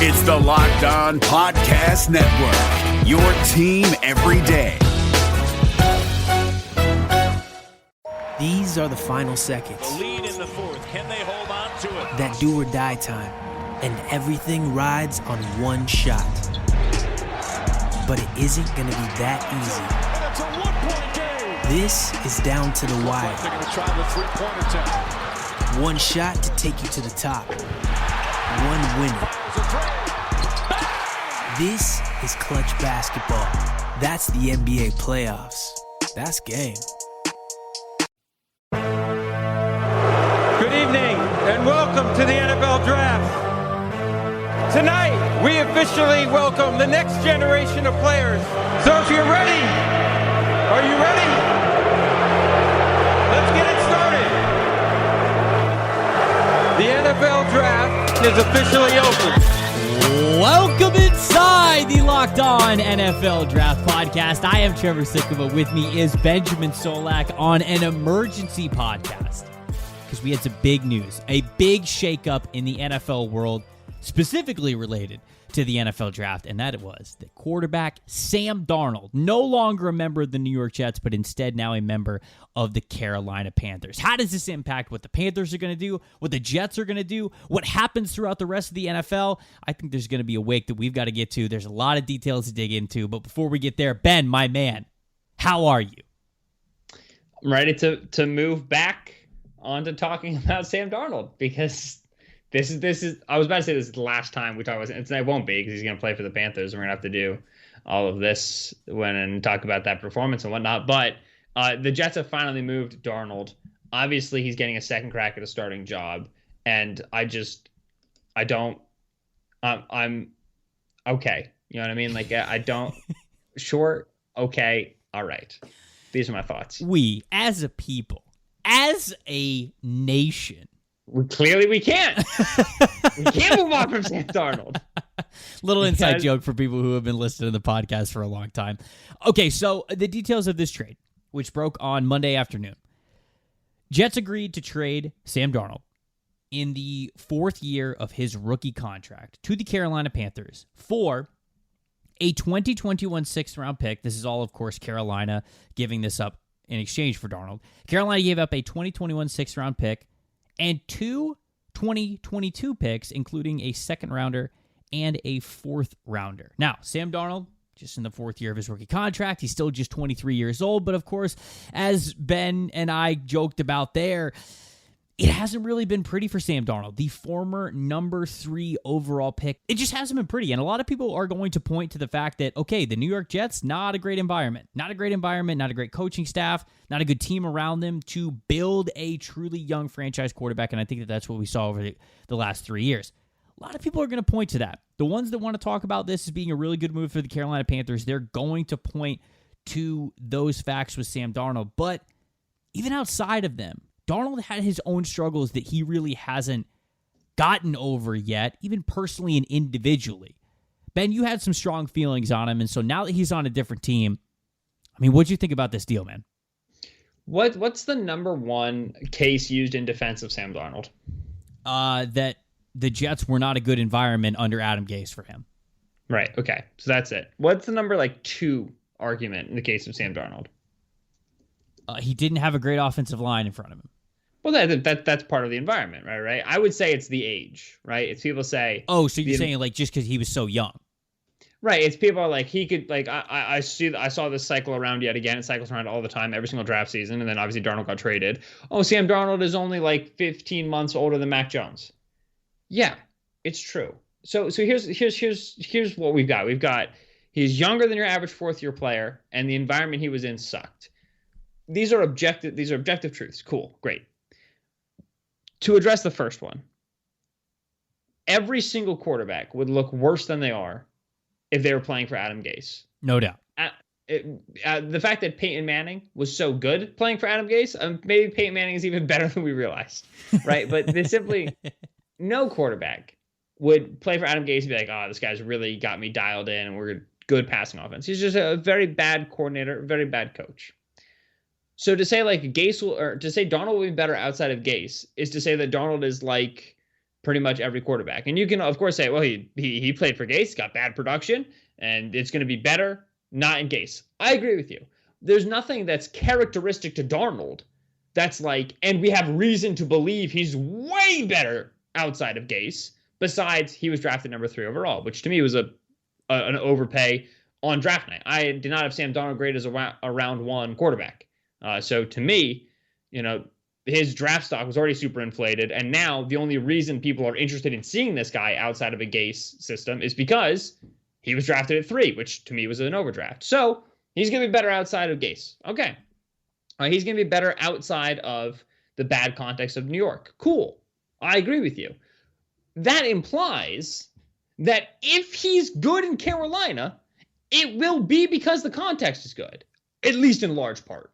It's the Locked On Podcast Network, your team every day. These are the final seconds. The lead in the fourth. Can they hold on to it? That do or die time. And everything rides on one shot. But it isn't going to be that easy. And it's a one-point game. This is down to the wire. They're going to try the three-point attempt. One shot to take you to the top. One winner. This is clutch basketball. That's the NBA playoffs. That's game. Good evening and welcome to the NFL Draft. Tonight, we officially welcome the next generation of players. So if you're ready, are you ready? Let's get it started. The NFL Draft is officially open. Welcome inside the Locked On NFL Draft Podcast. I am Trevor Sikkema. With me is Benjamin Solak on an emergency podcast because we had some big news, a big shakeup in the NFL world, specifically related to the NFL Draft, and that it was that quarterback Sam Darnold, no longer a member of the New York Jets, but instead now a member of the Carolina Panthers. How does this impact what the Panthers are going to do, what the Jets are going to do, what happens throughout the rest of the NFL? I think there's going to be a wake that we've got to get to. There's a lot of details to dig into, but before we get there, Ben, my man, how are you? I'm ready to move back onto talking about Sam Darnold because This is. I was about to say this is the last time we talk about it. It won't be because he's going to play for the Panthers. We're going to have to do all of this and talk about that performance and whatnot. But the Jets have finally moved Darnold. Obviously, he's getting a second crack at a starting job, and I'm okay. You know what I mean? Like I don't. Sure. Okay. All right. These are my thoughts. We, as a people, as a nation. Clearly, we can't. We can't move on from Sam Darnold. Little inside joke for people who have been listening to the podcast for a long time. Okay, so the details of this trade, which broke on Monday afternoon. Jets agreed to trade Sam Darnold in the fourth year of his rookie contract to the Carolina Panthers for a 2021 sixth-round pick. This is all, of course, Carolina giving this up in exchange for Darnold. Carolina gave up a 2021 sixth-round pick and two 2022 picks, including a second-rounder and a fourth-rounder. Now, Sam Darnold, just in the fourth year of his rookie contract, he's still just 23 years old, but of course, as Ben and I joked about there, it hasn't really been pretty for Sam Darnold, the former number 3 overall pick. It just hasn't been pretty, and a lot of people are going to point to the fact that, okay, the New York Jets, not a great environment, not a great coaching staff, not a good team around them to build a truly young franchise quarterback, and I think that that's what we saw over the last 3 years. A lot of people are going to point to that. The ones that want to talk about this as being a really good move for the Carolina Panthers, they're going to point to those facts with Sam Darnold, but even outside of them, Darnold had his own struggles that he really hasn't gotten over yet, even personally and individually. Ben, you had some strong feelings on him, and so now that he's on a different team, I mean, what'd you think about this deal, man? What's the number one case used in defense of Sam Darnold? That the Jets were not a good environment under Adam Gase for him. Right, okay, so that's it. What's the number 2 argument in the case of Sam Darnold? He didn't have a great offensive line in front of him. Well, that's part of the environment, right? I would say it's the age, right? It's people say... Oh, so you're saying just because he was so young. Right, it's people are like, he could, I saw this cycle around yet again. It cycles around all the time, every single draft season, and then obviously Darnold got traded. Oh, Sam Darnold is only 15 months older than Mac Jones. Yeah, it's true. So here's what we've got. We've got, he's younger than your average fourth-year player, and the environment he was in sucked. These are objective truths. Cool, great. To address the first one, every single quarterback would look worse than they are if they were playing for Adam Gase. No doubt. The fact that Peyton Manning was so good playing for Adam Gase, maybe Peyton Manning is even better than we realized, right? But they simply, no quarterback would play for Adam Gase and be like, oh, this guy's really got me dialed in and we're a good passing offense. He's just a very bad coordinator, very bad coach. So to say Gase to say Darnold will be better outside of Gase is to say that Darnold is like pretty much every quarterback. And you can, of course, say, well, he played for Gase, got bad production, and it's going to be better not in Gase. I agree with you. There's nothing that's characteristic to Darnold that's like, and we have reason to believe he's way better outside of Gase, besides he was drafted number 3 overall, which to me was an overpay on draft night. I did not have Sam Darnold graded as a round 1 quarterback. So to me, his draft stock was already super inflated, and now the only reason people are interested in seeing this guy outside of a Gase system is because he was drafted at 3, which to me was an overdraft. So he's going to be better outside of Gase. Okay. He's going to be better outside of the bad context of New York. Cool. I agree with you. That implies that if he's good in Carolina, it will be because the context is good, at least in large part.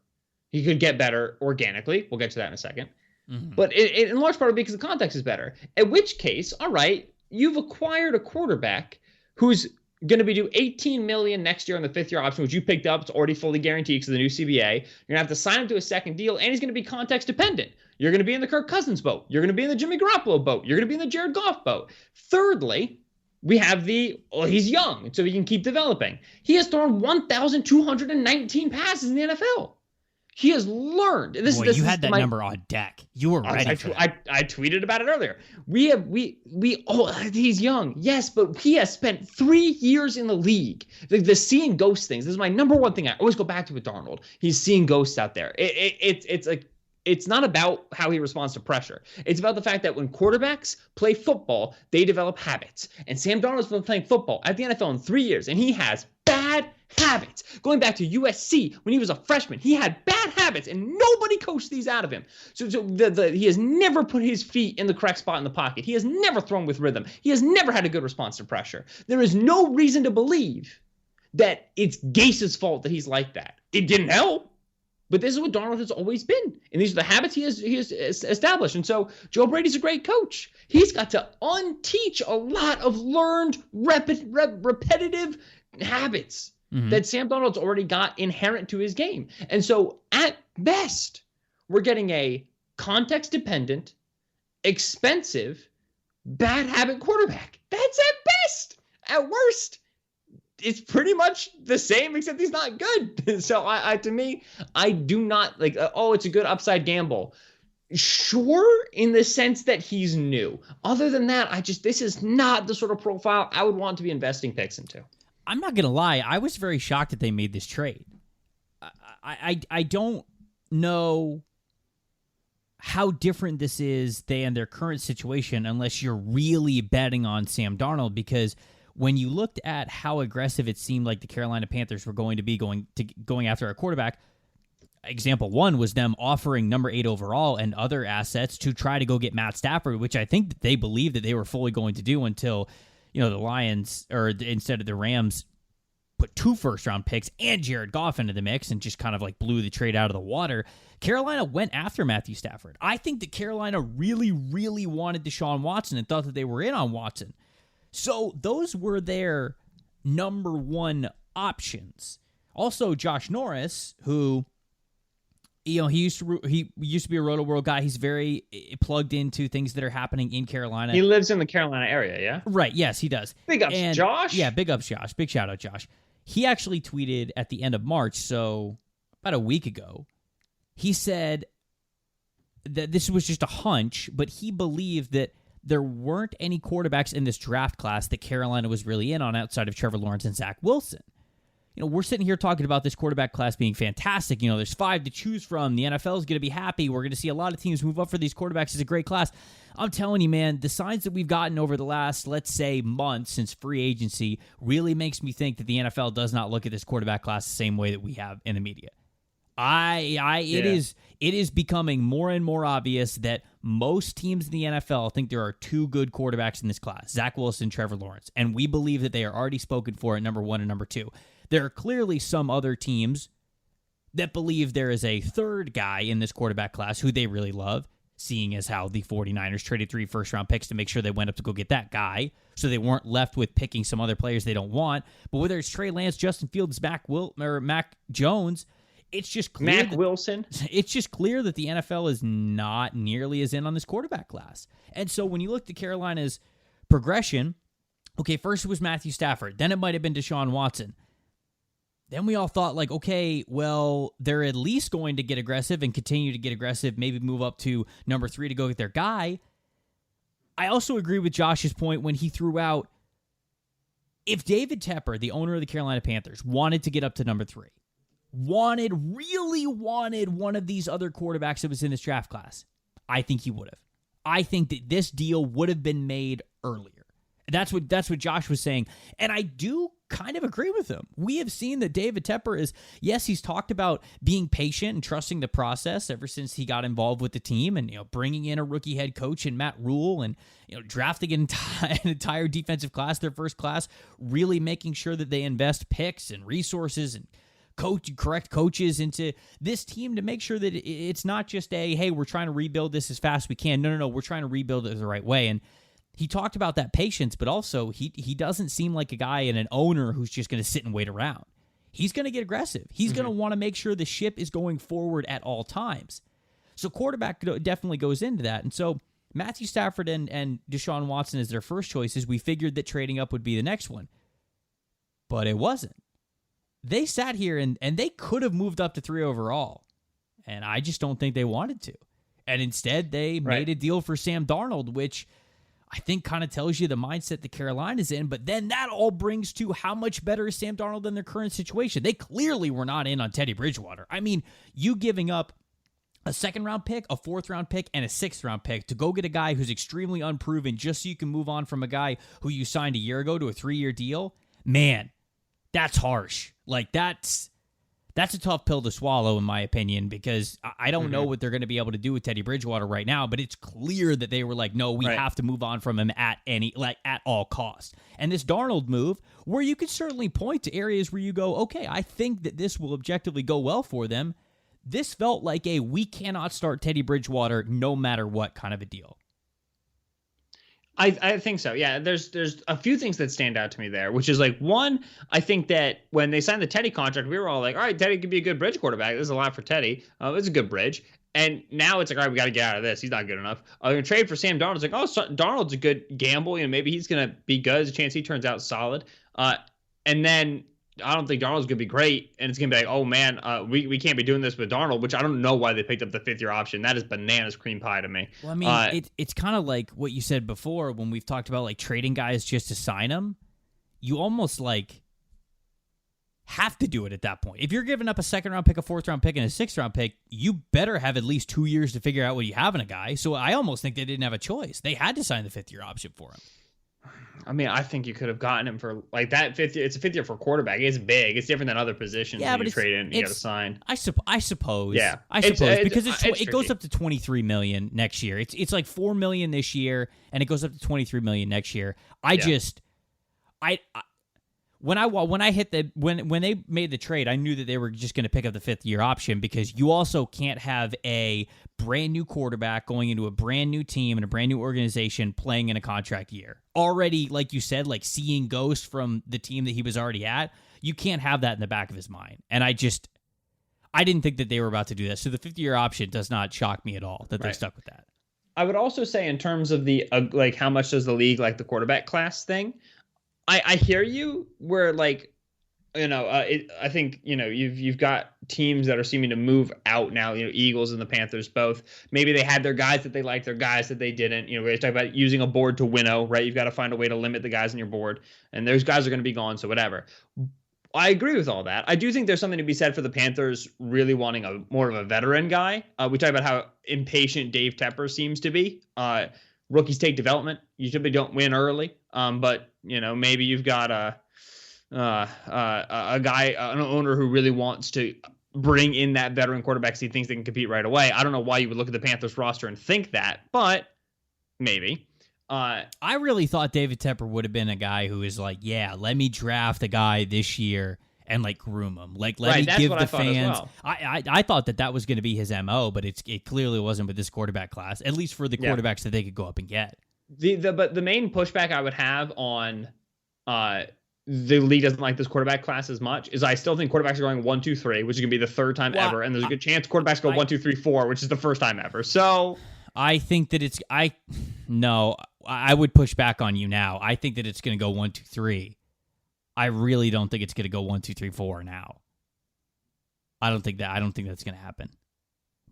He could get better organically. We'll get to that in a second. Mm-hmm. But in large part, because the context is better. In which case, all right, you've acquired a quarterback who's going to be due $18 million next year on the 5th-year option, which you picked up. It's already fully guaranteed because of the new CBA. You're going to have to sign him to a second deal, and he's going to be context dependent. You're going to be in the Kirk Cousins boat. You're going to be in the Jimmy Garoppolo boat. You're going to be in the Jared Goff boat. Thirdly, we have he's young, so he can keep developing. He has thrown 1,219 passes in the NFL. He has learned. You had that number on deck. You were ready for that. I tweeted about it earlier. He's young. Yes, but he has spent 3 years in the league. The seeing ghost things. This is my number one thing I always go back to with Darnold. He's seeing ghosts out there. It's not about how he responds to pressure. It's about the fact that when quarterbacks play football, they develop habits. And Sam Darnold's been playing football at the NFL in 3 years, and he has bad habits. Going back to USC when he was a freshman, he had bad habits, and nobody coached these out of him. So he has never put his feet in the correct spot in the pocket. He has never thrown with rhythm. He has never had a good response to pressure. There is no reason to believe that it's Gase's fault that he's like that. It didn't help. But this is what Darnold has always been. And these are the habits he has established. And so Joe Brady's a great coach. He's got to unteach a lot of learned repetitive habits that Sam Darnold's already got inherent to his game. And so at best, we're getting a context-dependent, expensive, bad habit quarterback. That's at best. At worst, it's pretty much the same, except he's not good. So to me, I do not like, it's a good upside gamble. Sure, in the sense that he's new. Other than that, this is not the sort of profile I would want to be investing picks into. I'm not going to lie. I was very shocked that they made this trade. I don't know how different this is than their current situation unless you're really betting on Sam Darnold, because when you looked at how aggressive it seemed like the Carolina Panthers were going to be going after a quarterback, example one was them offering number 8 overall and other assets to try to go get Matt Stafford, which I think that they believed that they were fully going to do until the Lions, or instead of the Rams, put 2 first-round picks and Jared Goff into the mix and just kind of like blew the trade out of the water. Carolina went after Matthew Stafford. I think that Carolina really, really wanted Deshaun Watson and thought that they were in on Watson. So those were their number 1 options. Also, Josh Norris, who, he used to be a Roto-World guy. He's very plugged into things that are happening in Carolina. He lives in the Carolina area, yeah? Right, yes, he does. Big ups, Josh. Yeah, big ups, Josh. Big shout out, Josh. He actually tweeted at the end of March, so about a week ago, he said that this was just a hunch, but he believed that there weren't any quarterbacks in this draft class that Carolina was really in on outside of Trevor Lawrence and Zach Wilson. We're sitting here talking about this quarterback class being fantastic. There's 5 to choose from. The NFL is going to be happy. We're going to see a lot of teams move up for these quarterbacks. It's a great class. I'm telling you, man, the signs that we've gotten over the last, let's say, month since free agency really makes me think that the NFL does not look at this quarterback class the same way that we have in the media. It is becoming more and more obvious that most teams in the NFL think there are 2 good quarterbacks in this class, Zach Wilson, Trevor Lawrence, and we believe that they are already spoken for at number 1 and number 2. There are clearly some other teams that believe there is a 3rd guy in this quarterback class who they really love, seeing as how the 49ers traded 3 first-round picks to make sure they went up to go get that guy, so they weren't left with picking some other players they don't want. But whether it's Trey Lance, Justin Fields, Mac Jones, It's just clear Mac Wilson. It's just clear that the NFL is not nearly as in on this quarterback class. And so when you look at Carolina's progression, okay, first it was Matthew Stafford. Then it might have been Deshaun Watson. Then we all thought, like, okay, well, they're at least going to get aggressive and continue to get aggressive, maybe move up to number 3 to go get their guy. I also agree with Josh's point when he threw out, if David Tepper, the owner of the Carolina Panthers, wanted to get up to number 3, really wanted one of these other quarterbacks that was in this draft class, I think he would have. I think that this deal would have been made earlier. That's what Josh was saying. And I do kind of agree with him. We have seen that David Tepper is, yes, he's talked about being patient and trusting the process ever since he got involved with the team, and bringing in a rookie head coach in Matt Rule, and drafting an entire defensive class, their first class, really making sure that they invest picks and resources and correct coaches into this team to make sure that it's not just hey, we're trying to rebuild this as fast as we can. No, we're trying to rebuild it the right way. And he talked about that patience, but also he doesn't seem like a guy and an owner who's just going to sit and wait around. He's going to get aggressive. He's going to want to make sure the ship is going forward at all times. So quarterback definitely goes into that. And so Matthew Stafford and Deshaun Watson as their first choices. We figured that trading up would be the next one. But it wasn't. They sat here and they could have moved up to 3 overall. And I just don't think they wanted to. And instead, they made a deal for Sam Darnold, which I think kind of tells you the mindset that Carolina's in. But then that all brings to how much better is Sam Darnold than their current situation. They clearly were not in on Teddy Bridgewater. I mean, you giving up a 2nd-round pick, a 4th-round pick, and a 6th-round pick to go get a guy who's extremely unproven just so you can move on from a guy who you signed a year ago to a 3-year deal, man, that's harsh. Like, that's a tough pill to swallow, in my opinion, because I don't know what they're going to be able to do with Teddy Bridgewater right now, but it's clear that they were like, no, we have to move on from him at all costs. And this Darnold move, where you could certainly point to areas where you go, okay, I think that this will objectively go well for them. This felt like we cannot start Teddy Bridgewater no matter what kind of a deal. I think so. Yeah, there's a few things that stand out to me there, which is like, one, I think that when they signed the Teddy contract, we were all like, all right, Teddy could be a good bridge quarterback. This is a lot for Teddy. It's a good bridge. And now it's like, all right, we got to get out of this. He's not good enough. I'm going to trade for Sam Darnold. It's like, Darnold's a good gamble. Maybe he's going to be good. There's a chance he turns out solid. And then I don't think Darnold's going to be great. And it's going to be like, oh, man, we can't be doing this with Darnold, which I don't know why they picked up the 5th-year option. That is bananas cream pie to me. Well, I mean, it's kind of like what you said before when we've talked about like trading guys just to sign them. You almost like have to do it at that point. If you're giving up a 2nd-round pick, a 4th-round pick, and a 6th-round pick, you better have at least 2 years to figure out what you have in a guy. So I almost think they didn't have a choice. They had to sign the 5th-year option for him. I mean, I think you could have gotten him for like that 5th year. It's a 5th year for quarterback. It's big. It's different than other positions. Yeah, but you trade in, you got to sign. I suppose. Yeah, I suppose because it goes up to $23 million next year. It's like $4 million this year, and it goes up to $23 million next year. When they made the trade, I knew that they were just going to pick up the 5th-year option because you also can't have a brand new quarterback going into a brand new team and a brand new organization playing in a contract year. Already, like you said, like seeing ghosts from the team that he was already at, you can't have that in the back of his mind. And I didn't think that they were about to do that. So the 5th-year option does not shock me at all that they're stuck with that. I would also say in terms of the like how much does the league like the quarterback class thing, I hear you where like, I think, you've got teams that are seeming to move out now, Eagles and the Panthers both. Maybe they had their guys that they liked, their guys that they didn't. We talk about using a board to winnow, right? You've got to find a way to limit the guys on your board, and those guys are going to be gone, so whatever. I agree with all that. I do think there's something to be said for the Panthers really wanting more of a veteran guy. We talk about how impatient Dave Tepper seems to be. Rookies take development. You typically don't win early, but maybe you've got a guy, an owner who really wants to bring in that veteran quarterback, so he thinks they can compete right away. I don't know why you would look at the Panthers roster and think that, but maybe. I really thought David Tepper would have been a guy who is like, yeah, let me draft a guy this year and like groom him. Like, let me give the fans. Well. I thought that was going to be his MO, but it clearly wasn't with this quarterback class, at least for the quarterbacks that they could go up and get. But the main pushback I would have on the league doesn't like this quarterback class as much is I still think quarterbacks are going 1, 2, 3, which is going to be the third time ever. And there's a good chance quarterbacks go 1, 2, 3, 4, which is the first time ever. So I think that I would push back on you now. I think that it's going to go 1, 2, 3. I really don't think it's going to go 1, 2, 3, 4 now. I don't think that's going to happen.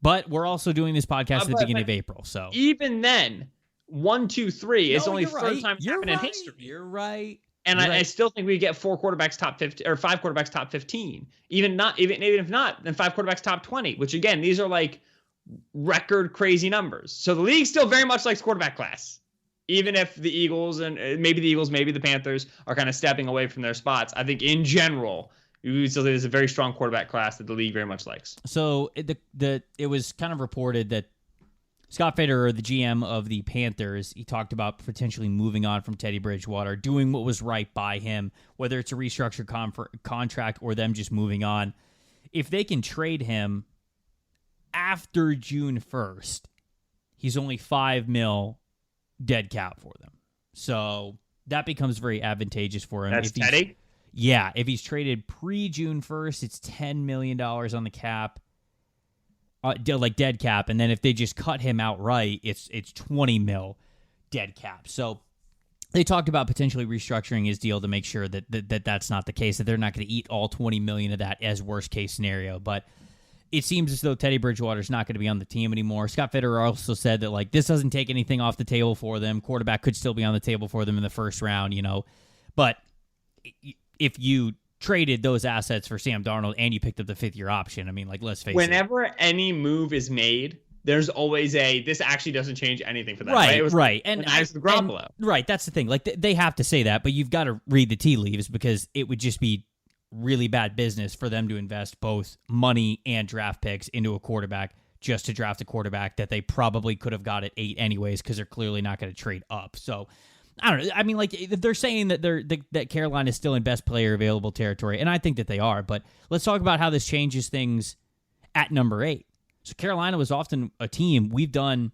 But we're also doing this podcast at the beginning of April, so even then, 1, 2, 3 is only the third time it's happened in history. You're right. And I still think we get 4 quarterbacks top 15 or 5 quarterbacks top 15. Even if not, then 5 quarterbacks top 20. Which again, these are like record crazy numbers. So the league still very much likes quarterback class, even if the Eagles and maybe the Panthers are kind of stepping away from their spots. I think in general, we still think there's a very strong quarterback class that the league very much likes. So it was kind of reported that Scott Fitterer, the GM of the Panthers, he talked about potentially moving on from Teddy Bridgewater, doing what was right by him, whether it's a restructured contract or them just moving on. If they can trade him after June 1st, he's only $5 million dead cap for them. So that becomes very advantageous for him. That's Teddy? Yeah, if he's traded pre-June 1st, it's $10 million on the cap. Like dead cap, and then if they just cut him outright, it's $20 million dead cap. So they talked about potentially restructuring his deal to make sure that that's not the case, that they're not going to eat all $20 million of that as worst case scenario. But it seems as though Teddy Bridgewater's not going to be on the team anymore. Scott Fitterer also said that like this doesn't take anything off the table for them. Quarterback could still be on the table for them in the first round, but if you traded those assets for Sam Darnold and you picked up the 5th-year option, I mean, like, let's face it. Whenever any move is made, there's always this actually doesn't change anything for them. Right. And Garoppolo. Right, that's the thing. Like, they have to say that, but you've got to read the tea leaves because it would just be really bad business for them to invest both money and draft picks into a quarterback just to draft a quarterback that they probably could have got at 8 anyways because they're clearly not going to trade up. So I don't know. I mean, like, they're saying that that Carolina is still in best player available territory, and I think that they are. But let's talk about how this changes things at number 8. So Carolina was often a team. We've done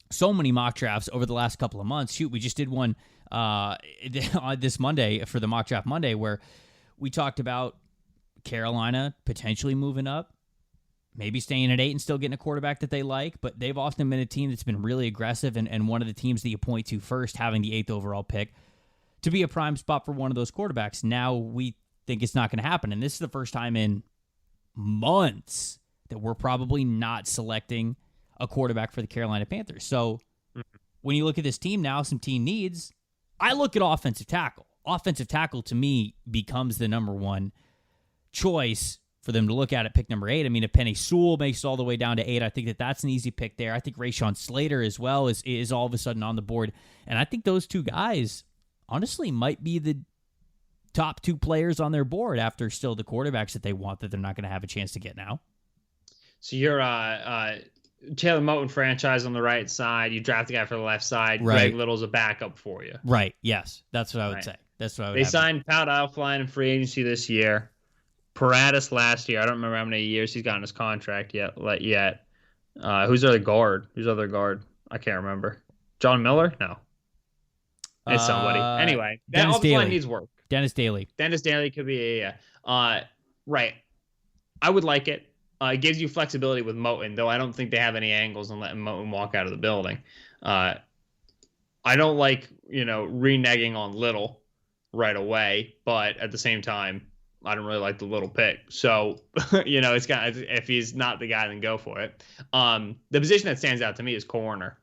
so many mock drafts over the last couple of months. Shoot, we just did one this Monday for the mock draft Monday where we talked about Carolina potentially moving up, maybe staying at 8 and still getting a quarterback that they like, but they've often been a team that's been really aggressive and one of the teams that you point to first, having the 8th overall pick, to be a prime spot for one of those quarterbacks. Now we think it's not going to happen, and this is the first time in months that we're probably not selecting a quarterback for the Carolina Panthers. So when you look at this team now, some team needs, I look at offensive tackle. Offensive tackle, to me, becomes the number one choice for them to look at pick number 8. I mean, if Penei Sewell makes it all the way down to 8, I think that's an easy pick there. I think Rashawn Slater as well is all of a sudden on the board. And I think those two guys, honestly, might be the top 2 players on their board after still the quarterbacks that they want that they're not going to have a chance to get now. So you're Taylor Moton franchise on the right side. You draft the guy for the left side. Right. Greg Little's a backup for you. Right. Yes. That's what I would say. That's what I would. They signed Pat Elflein in free agency this year. Paratus last year. I don't remember how many years he's got in his contract yet. Who's their guard? Who's other guard? I can't remember. John Miller? No. It's somebody. Anyway, that Elflein needs work. Dennis Daly. Dennis Daly could be right. I would like it. It gives you flexibility with Moton, though I don't think they have any angles on letting Moton walk out of the building. I don't like, reneging on Little right away, but at the same time, I don't really like the Little pick. So, it's if he's not the guy, then go for it. The position that stands out to me is corner.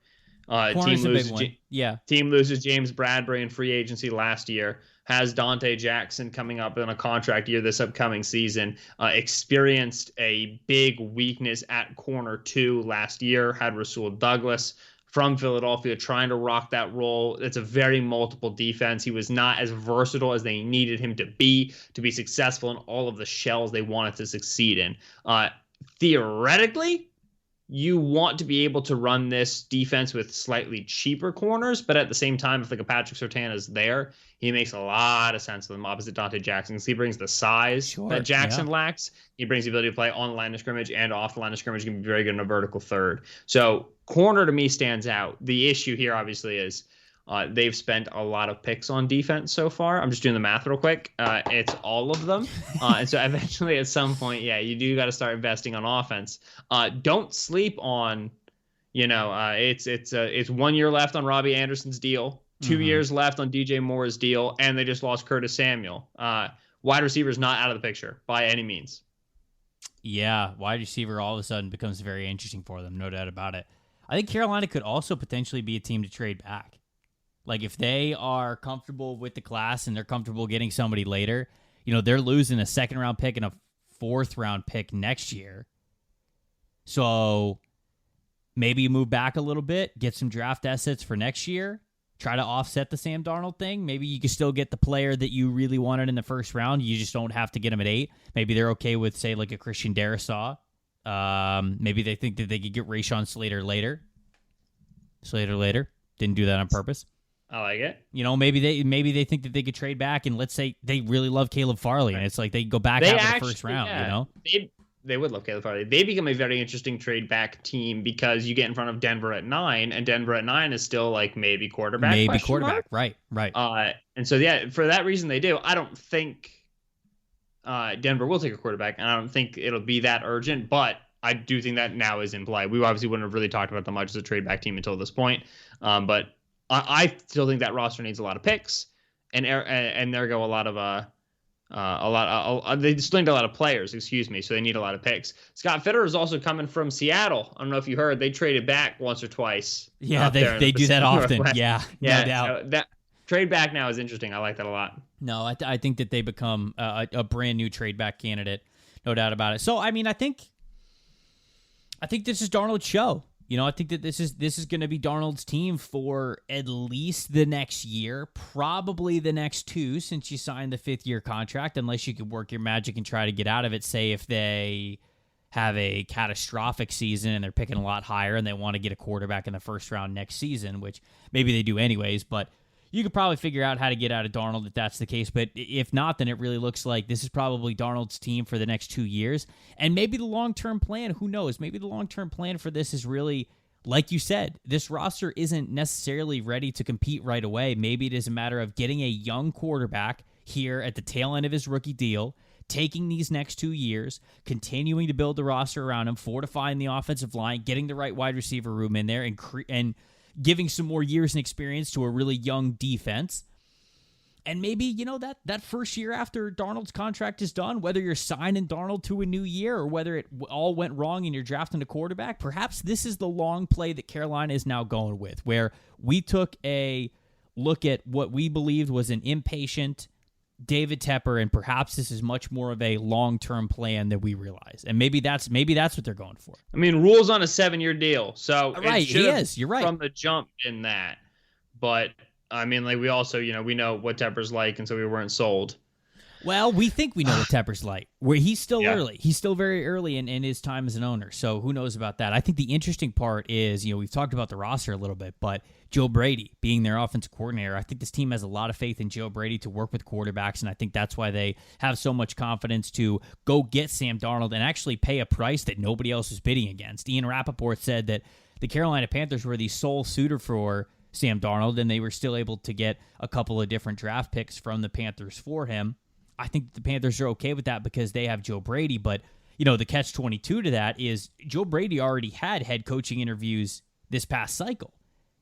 Corner's a big one. Yeah. Team loses James Bradbury in free agency last year. Has Dante Jackson coming up in a contract year this upcoming season. Experienced a big weakness at corner 2 last year. Had Rasul Douglas from Philadelphia trying to rock that role. It's a very multiple defense. He was not as versatile as they needed him to be successful in all of the shells they wanted to succeed in. Theoretically, you want to be able to run this defense with slightly cheaper corners, but at the same time, if like a Patrick Surtain is there, he makes a lot of sense to them opposite Dante Jackson because he brings the size that Jackson lacks. He brings the ability to play on the line of scrimmage and off the line of scrimmage. He can be very good in a vertical third. So corner to me stands out. The issue here obviously is They've spent a lot of picks on defense so far. I'm just doing the math real quick. It's all of them. And so eventually at some point, you do got to start investing on offense. Don't sleep on, it's 1 year left on Robbie Anderson's deal, 2 years left on DJ Moore's deal, and they just lost Curtis Samuel. Wide receiver is not out of the picture by any means. Yeah, wide receiver all of a sudden becomes very interesting for them, no doubt about it. I think Carolina could also potentially be a team to trade back. Like, if they are comfortable with the class and they're comfortable getting somebody later, they're losing a second-round pick and a fourth-round pick next year. So maybe you move back a little bit, get some draft assets for next year, try to offset the Sam Darnold thing. Maybe you can still get the player that you really wanted in the first round. You just don't have to get him at 8. Maybe they're okay with, say, like a Christian Darrisaw. Maybe they think that they could get Rashawn Slater later. Didn't do that on purpose. I like it. Maybe they think that they could trade back, and let's say they really love Caleb Farley, and it's like they go back after the first round. They would love Caleb Farley. They become a very interesting trade back team because you get in front of Denver at 9, and Denver at 9 is still like maybe quarterback. Right. And so for that reason they do. I don't think Denver will take a quarterback, and I don't think it'll be that urgent, but I do think that now is in play. We obviously wouldn't have really talked about them much as a trade back team until this point, but I still think that roster needs a lot of picks, and there go a lot of they just linked a lot of players, so they need a lot of picks. Scott Fitterer is also coming from Seattle. I don't know if you heard, they traded back once or twice. Yeah, they do that often. Northwest. Yeah, no doubt. So that trade back now is interesting. I like that a lot. No, I think that they become a brand new trade back candidate, no doubt about it. So I mean, I think this is Darnold's show. I think that this is going to be Darnold's team for at least the next year, probably the next 2, since you signed the 5th-year contract, unless you could work your magic and try to get out of it, say if they have a catastrophic season and they're picking a lot higher and they want to get a quarterback in the first round next season, which maybe they do anyways, but you could probably figure out how to get out of Darnold if that's the case. But if not, then it really looks like this is probably Darnold's team for the next 2 years. And maybe the long-term plan, who knows? Maybe the long-term plan for this is really, like you said, this roster isn't necessarily ready to compete right away. Maybe it is a matter of getting a young quarterback here at the tail end of his rookie deal, taking these next 2 years, continuing to build the roster around him, fortifying the offensive line, getting the right wide receiver room in there, and giving some more years and experience to a really young defense. And maybe, that first year after Darnold's contract is done, whether you're signing Darnold to a new year or whether it all went wrong and you're drafting a quarterback, perhaps this is the long play that Carolina is now going with, where we took a look at what we believed was an impatient David Tepper, and perhaps this is much more of a long-term plan than we realize. And maybe that's what they're going for. I mean, Rule's on a 7-year deal, so right, he is. You're right from the jump in that. But I mean, like, we also, we know what Tepper's like, and so we weren't sold. Well, we think we know what Tepper's like. Where he's still early. He's still very early in his time as an owner. So who knows about that? I think the interesting part is, we've talked about the roster a little bit, but Joe Brady being their offensive coordinator, I think this team has a lot of faith in Joe Brady to work with quarterbacks, and I think that's why they have so much confidence to go get Sam Darnold and actually pay a price that nobody else is bidding against. Ian Rappaport said that the Carolina Panthers were the sole suitor for Sam Darnold, and they were still able to get a couple of different draft picks from the Panthers for him. I think the Panthers are okay with that because they have Joe Brady, but the catch-22 to that is Joe Brady already had head coaching interviews this past cycle.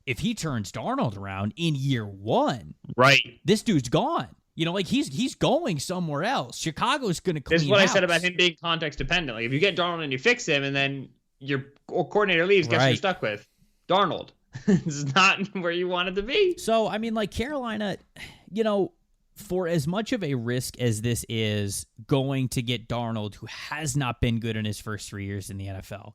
If he turns Darnold around in year 1, right, this dude's gone. He's going somewhere else. Chicago's going to clean This is what house. I said about him being context dependent. Like, if you get Darnold and you fix him, and then your coordinator leaves, guess who you're stuck with? Darnold. This is not where you wanted to be. So, I mean, like, Carolina, for as much of a risk as this is going to get Darnold, who has not been good in his first 3 years in the NFL,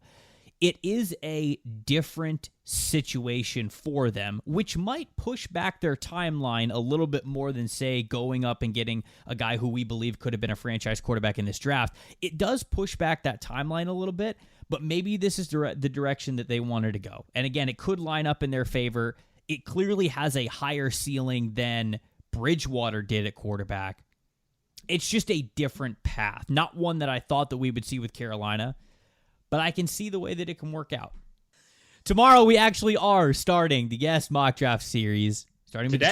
it is a different situation for them, which might push back their timeline a little bit more than, say, going up and getting a guy who we believe could have been a franchise quarterback in this draft. It does push back that timeline a little bit, but maybe this is the direction that they wanted to go. And again, it could line up in their favor. It clearly has a higher ceiling than Bridgewater did at quarterback. It's just a different path, not one that I thought that we would see with Carolina, but I can see the way that it can work out. Tomorrow, we actually are starting the Mock Draft Series. Starting today. with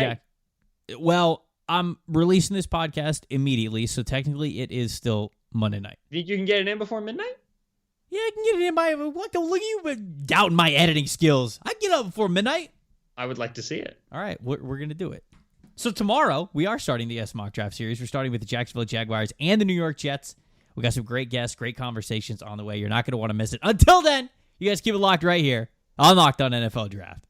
the Jack. Well, I'm releasing this podcast immediately, so technically it is still Monday night. Think you can get it in before midnight? Yeah, I can get it in by. Look at you doubting my editing skills. I can get up before midnight. I would like to see it. All right, we're going to do it. So tomorrow, we are starting the S Mock Draft Series. We're starting with the Jacksonville Jaguars and the New York Jets. We got some great guests, great conversations on the way. You're not going to want to miss it. Until then, you guys keep it locked right here on Locked On NFL Draft.